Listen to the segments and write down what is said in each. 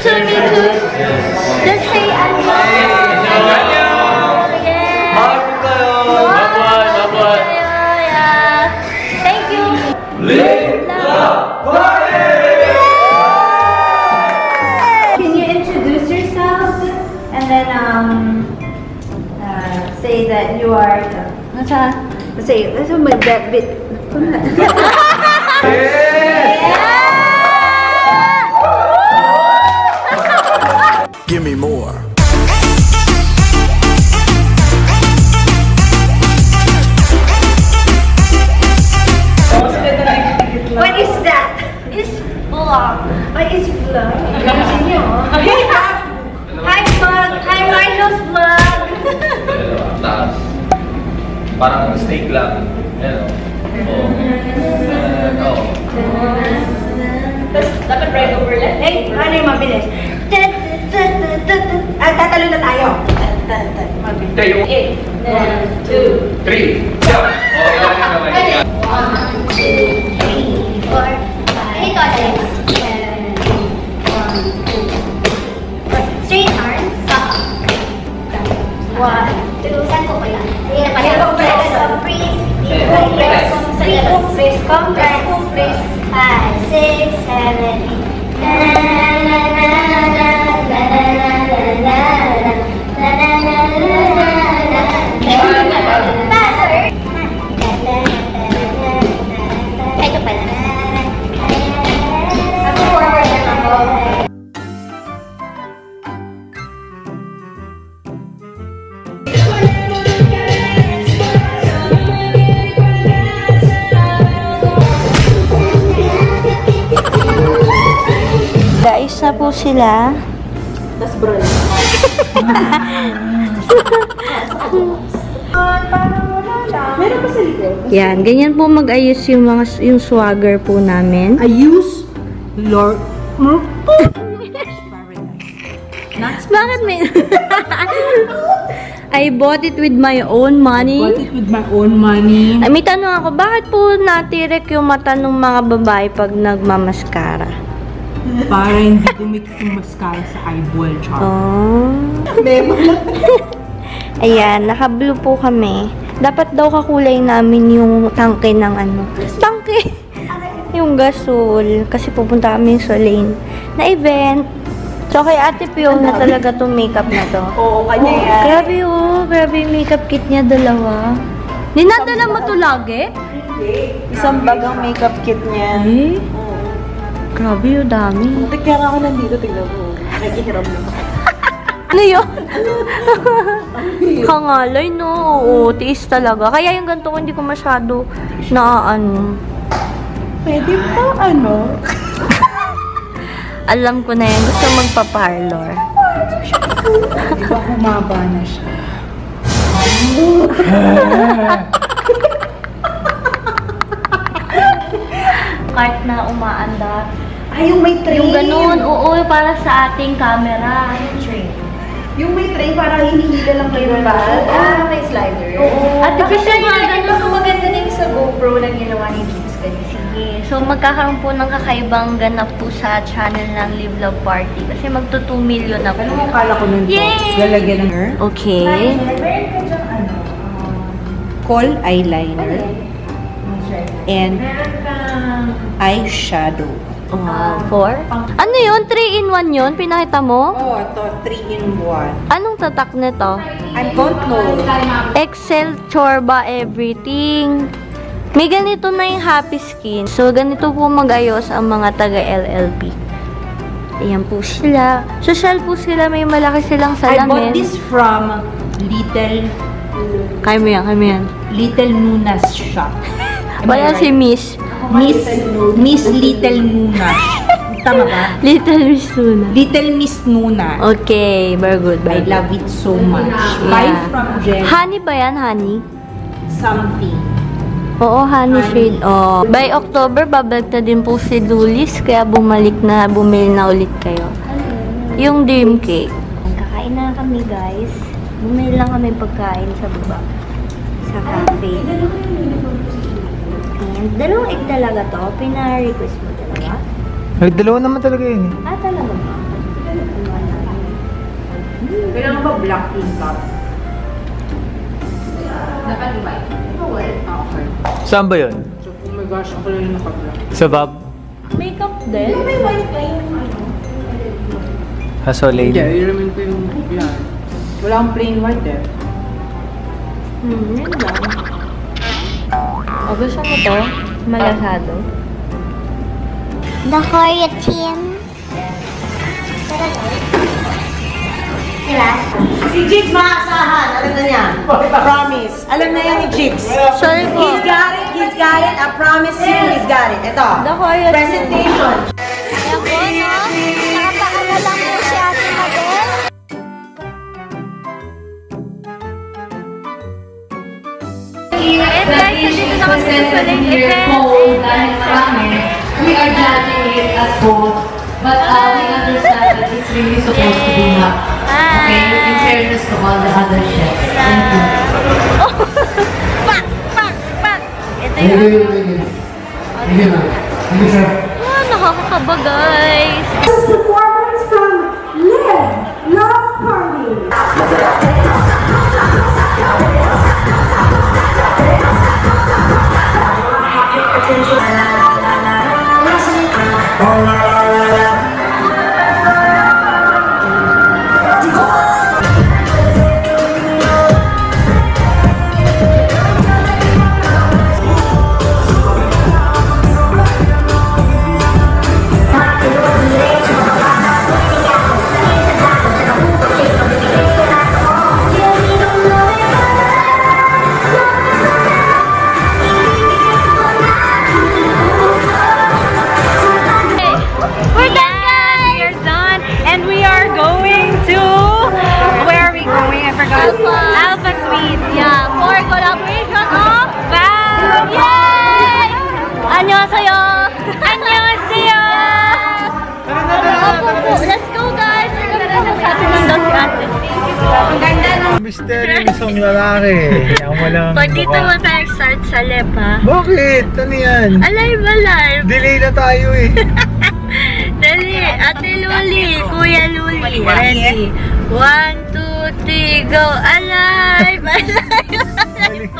too, me too. Just say thank you. Can you introduce yourself and then say that you are say my bad bit. Give me more. What is that? It's vlog. It's vlog. Hi vlog. Hi Mario's vlog. Parang steak lang. Tapos dapat right over left. Hey, ano yung mabilis? Tatalo na tayo. Mabilis. 1, 2, 3, go! 1, 2, 3, 4, 5, 6, 7, 8, 1, 2, straight arms, stop. 1, 2, saan ko pala? Compress, compress, compress, compress, compress, 5, 6, guys na po sila. Tas bro. Meron pa sa likod. Yan, ganyan po mag-ayos yung swagger po namin. Ayos Lord. Bakit may I bought it with my own money. Bought it with my own money. Ay, may tanong ako, bakit po natirek yung mata ng mga babae pag nagmamaskara? Para hindi dumikit yung mascara sa eyeball, char. Oh. Ayan, naka-blue po kami. Dapat daw kakulay namin yung tangke ng ano. Tangke! Yung gasol. Kasi pupunta kami sa lane na event. So, kay Ate Pio na talaga itong makeup na to. Oo, kanya yan. Grabe oh. Grabe yung makeup kit niya, dalawa. Dinadala mo to lagi? Isang bagang makeup kit niya. Eh? Grabe yung dami. Kaya nga ako nandito, tignan mo. Naghihiram naman. Ano yun? Kangalay, no? Oo, tiis talaga. Kaya yung ganito ko hindi ko masyado na ano. Pwede pa, ano? Alam ko na yan. Gusto magpa-parlor. Diba humaba na siya? Cart na umaandar. Ay, yung may tray. Yung ganun, oo, para sa ating camera. Yung tray. Yung may tray, para hinihila lang kayo ba? May slider. Oo. At kasi mga ganun, maganda din sa GoPro na ginawa ni James kanina. sige. So, magkakaroon po ng kakaibang ganap po sa channel ng Liveloveparty. Kasi magto 2 million na po. Ano ang kala ko nun po? Yay! Lalagyan ng hair? Okay. Meron ka dyan Kohl eyeliner. And meron kang eyeshadow. Wow. 4? Ano yun? 3-in-1 yun? Pinakita mo? Oh, ito, 3-in-1. Anong tatak nito? I don't know. Excel, Chorba, everything. May ganito na yung happy skin. So, ganito po mag-ayos ang mga taga-LLP. Ayan po sila. Social po sila. May malaki silang I salamin. bought this from Kaya mo yan, kaya mo yan. Little Nuna's shop. Wala si Miss. Miss Little Nuna. Tama ba? Little Miss Luna. Little Miss Nuna. Okay, very good. I love it so much. Buy from Jen. Honey ba yan, honey? Something. Oo, honey shade. Oh. By October, babalik na din po si Lulis, kaya bumili na ulit kayo. Yung dream cake. Kakain na kami, guys. Bumili lang kami pagkain sa baba. Sa cafe. And dalawang egg talaga to. Pina-request mo talaga? Dalawa naman talaga yun eh. Ah, talaga ba? ba black in top? Nakalibay. Okay. Saan ba yun? So, oh my gosh, ako lang yung naka-black. Sa VAV? Makeup din? May white pa yung ano. Hasolane. Hindi, i-remind ko yung yan. Wala akong plain white eh. Yun lang. O, gusto mo to? Malasado? The Korea team. Si Jigs maasahan. Alam na niya. Promise. Alam na yan ni Jigs. Sorry po. He's got it. He's got it. I promise you, he's got it. Ito. The Korea Presentation. Ayan po, no? Nakapakala lang po si Ate Madel. And guys, dito na kasi sa late event. We are judging it as both, but we understand that it's really supposed to be hot. Okay, in fairness to all the other chefs. Thank you. Pak! Pak! Pak! Ito yun. Nakakakaba guys. Performance from Liveloveparty. Alpha Suite, yeah, for collaboration of VAV! Yay! Annyeonghaseyo! Annyeonghaseyo! Let's go guys! Magsabi ng daw si ate. Ang ganda ng Mysterious ang lalaki. Ako walang pag dito mo tayo start sa lip ha? Bakit? Ano yan? Alive, alive! Delay na tayo eh. Dali! Ate Luli! Kuya Luli! Ready? 1, 2, 3, go! Alive! Alive! Alive!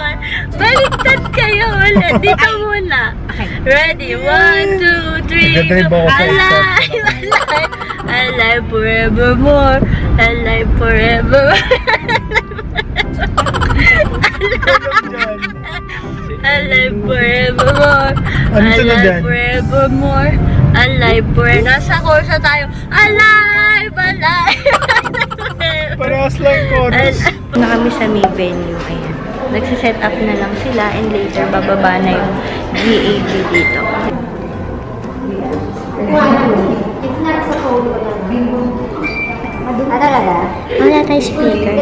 Baliktad kayo ulit! Dito muna! Ready? 1, 2, 3, go! Alive! Alive! Alive forevermore! Alive forevermore! Alive forevermore! Alive forevermore! Alive forever! Nasa kursa tayo! Alive! Alive! Parehas lang chorus. Na kami sa may venue. Ayan. Nagsiset up na lang sila and later bababa na yung GAG dito. Talaga? Wala tayo speaker.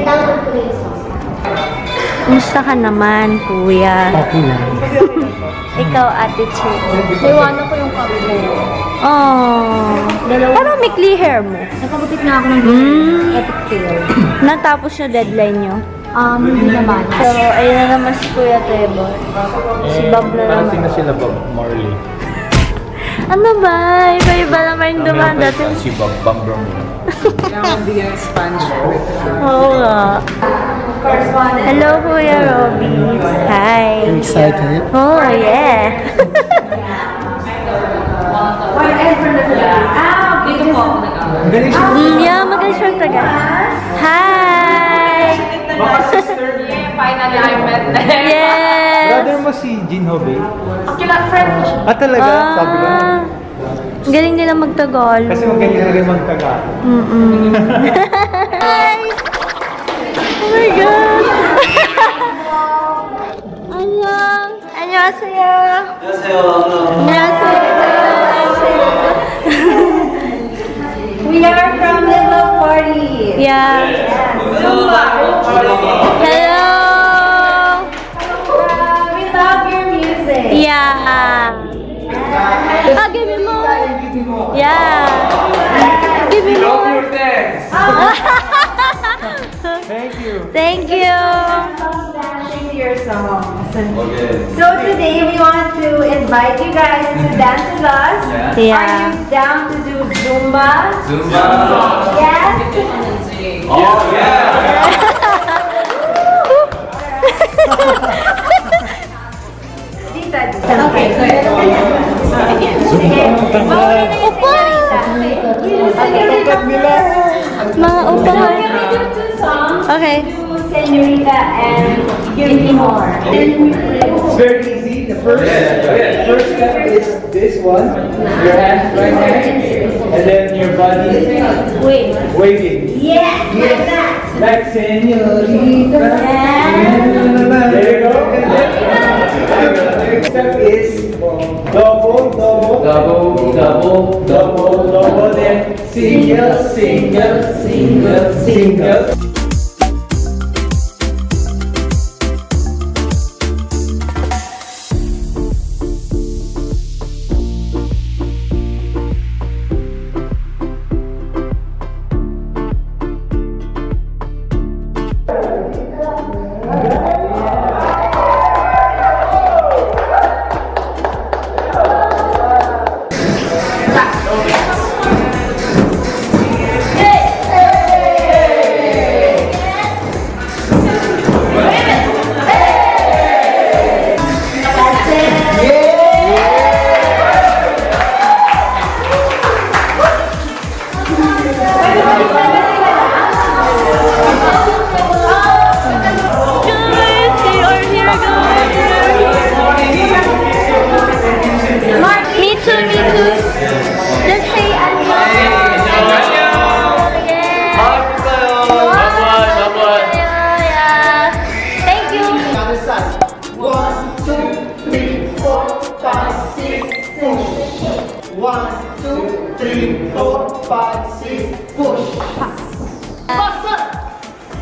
Kumusta ka naman, kuya? Okay lang. Ikaw, attitude. Iwanan ko yung cup ko. Oh. Parang may clear hair mo. Nakabukit na ako ng epic fail. Natapos yung deadline nyo. Hindi naman. So, ayun na naman si Kuya Trevor. Si Bob na naman. Parating na sila Bob Marley. Ano ba? Iba-iba naman yung dumaan dati. Si Bob Bambram. Kailangan bigyan ng sponge. Oo nga. Hello, Kuya Robby. Hi. Excited? Oh, yeah. Dito po ako nag-awal. Galing siya. Yeah, magaling siya tagal. Hi! Finally, I met them. Yes! Brother mo si Jin Hobe? Friend ko siya. Ah, talaga? Sabi ko. Ang galing nila magtagalog. Kasi magaling na rin magtagalog. Hi! Oh my God! Annyeong! Annyeonghaseyo! Annyeonghaseyo! We are from Liveloveparty. Yeah. Zumba. Hello! We love your music. Yeah. Oh, give me more. Yeah. Give me more. Thank you. Thank you. Dancing to your songs. So today we want to invite you guys to dance with us. Yeah. Are you down to do Zumba? Zumba. Yes. Oh, yeah. Sikat nila. Mga Oppa. Can we do 2 songs? Okay. Senorita and Give Me More. It's very easy. The first step is this one. Your hands right here. And then your body waving. Yes, like that. Like senorita. There you go. Next step is double, then single.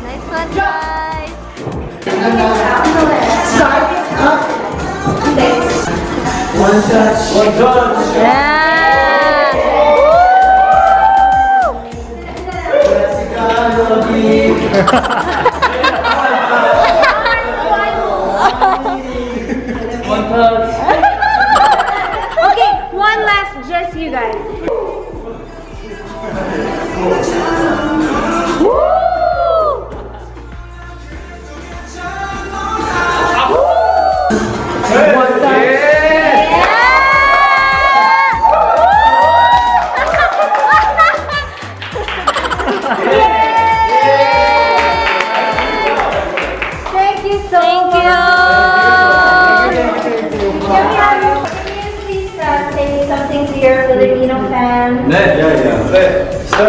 Nice one, guys. One touch. Yeah. One touch. Okay, one last, just you guys. Thank you so much. Can you please say something to your Filipino fans? So,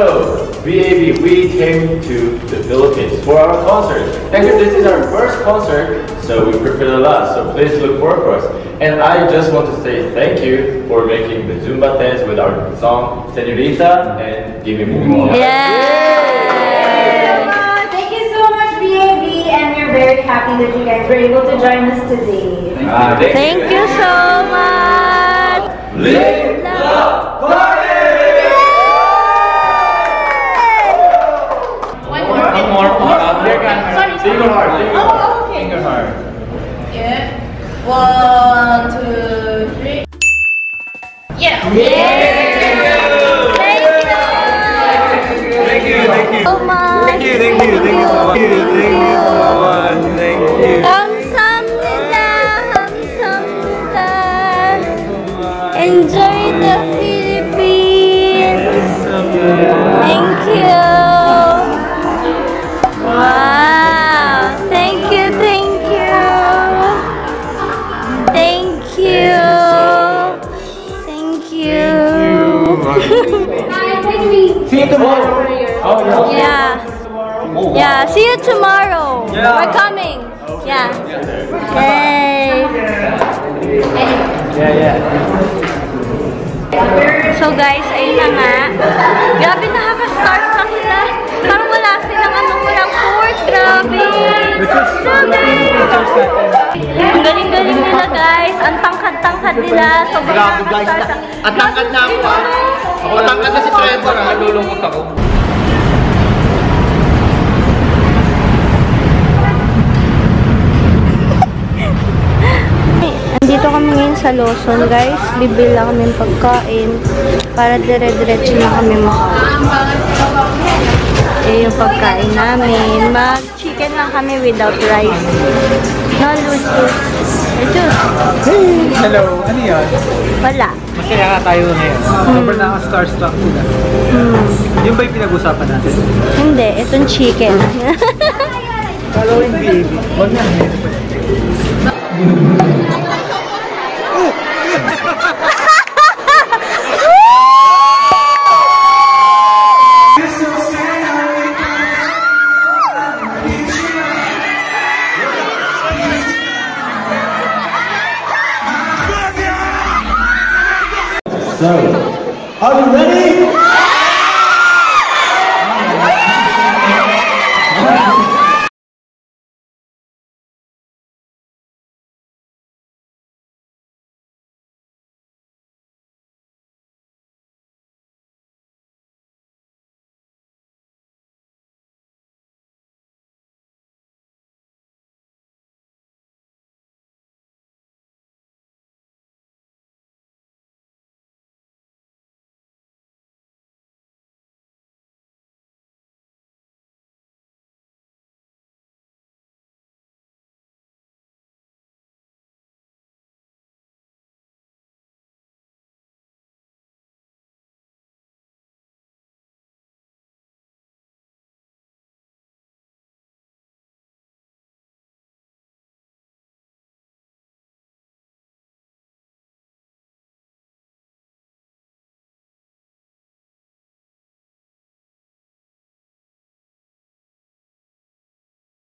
VAV, we came to the Philippines for our concert. Actually, this is our first concert, so we prepared a lot, so please look forward for us. And I just want to say thank you for making the Zumba dance with our song, Senorita, and Give Me More. Thank you so much, VAV, and we're very happy that you guys were able to join us today. Thank you so much. Liveloveparty! One more. Finger hard. Oh, okay. Finger hard. Yeah. 1, 2, 3. Yeah. Thank you So much. Thank you so much. Thank you. Kamsahamnida. Enjoy the Philippines. Thank you. Wow. Thank you. See you tomorrow. Oh, Yeah, see you tomorrow. Yeah. We're coming. Yeah. Yay. Yeah. So guys, ayun na nga. Grabe, nakaka-starstruck sila. Parang wala silang walang fourth. Grabe. Ang galing-galing nila guys. Ang tangkad-tangkad nila. Sobrang nakaka-starstruck. At tangkad na ako ha. Matangkad na si Trevor ha. Nalulungkot ako. Dito kami ngayon sa Lawson guys. Bibili lang kami ng pagkain para dire-diretso na kami makauwi. Yung pagkain namin. Mag-chicken lang kami without rice. No, juice. Hello, ano yun? Wala. Masaya ka tayo ngayon. Sobrang nakaka-starstruck sila. ba yung pinag-usapan natin? Hindi, itong chicken. Following baby. Huwag na.